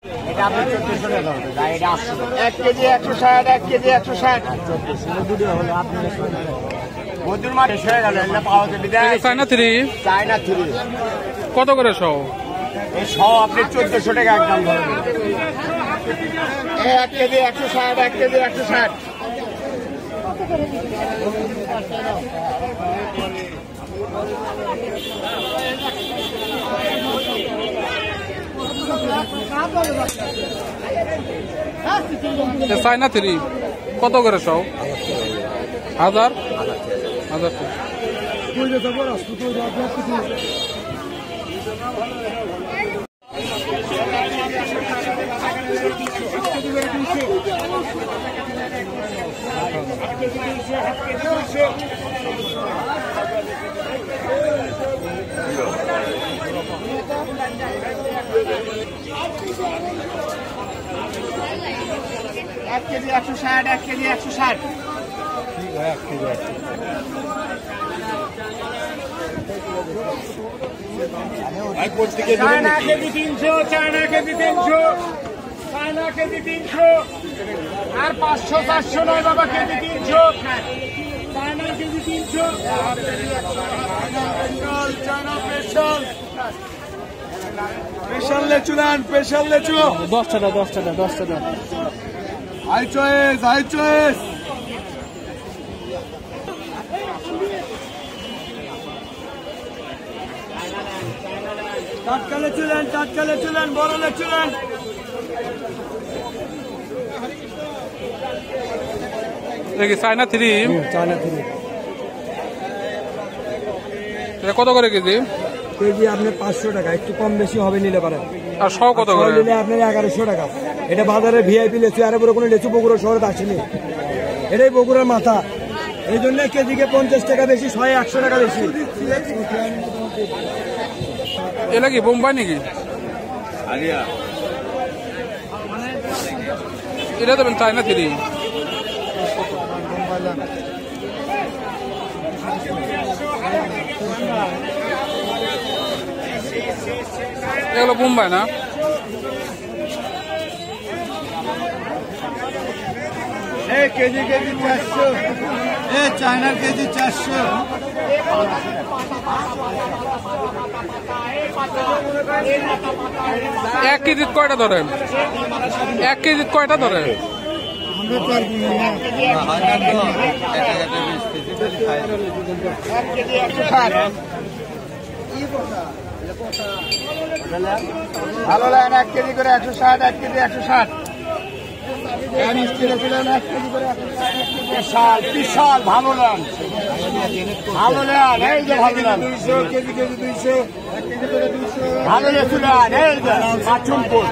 এটা আপনার 1400 টাকা হবে, এটা 800 টাকা। 1 কেজি 160, 1 কেজি 160। মজুর মাছ শেষ হয়ে গেল, এটা পাওয়া যাবে। চায়না থ্রি, চায়না থ্রি কত করে সহ? এই সহ আপনি 1400 টাকা একদম ধরবেন। 1 কেজি 160, 1 কেজি 160। চায়না থ্রি কত করে সহ? 1000 1000 1 KG 160, 1 KG 160। China KG 300, China KG 300, China KG 300। আর 500 400 নয় বাবা, KG 300। China KG 300। China special, special লেচু নেন, স্পেশাল লেচু। 10 টাকা 10 টাকা 10 টাকা। High choice, high choice. টাটকা লেচু নেন, টাটকা লেচু নেন, বড় লেচু নেন। দেখি চায়না থ্রি, চায়না থ্রি এটা কত করে কেজি? কেজি আপনার 500 টাকা, একটু কম বেশি হবে নিলে পারেন। আর সহ কত করে? নিলে আপনার 1100 টাকা। এটা বাজারে ভিআইপি লেচু, আর বড় কোনো লেচু বগুড়া শহরে আসেনি। এটাই বগুড়ার মাথা, এই জন্য কেজিকে 50 টাকা বেশি, 100 টাকা বেশি। এটা কি বোম্বাই নাকি? এটা দেবেন চায়না থ্রি। এগুলো বোম্বাই না? কেজি কেজি 400, চায়নার কেজি 400। 1 কেজি কয়টা ধরে? 1 কেজি কয়টা ধরে? 1 কেজি 160। ভালো লাগে 1 কেজি করে 160, 1 কেজি 160। বিশাল বিশাল ভালো লান, ভালো লান, এই যে ভালো লান 200 কেজি, কেজি 200, 1 কেজি করে 200। ভালো লেচু লান, এই যে মাছুমপুর।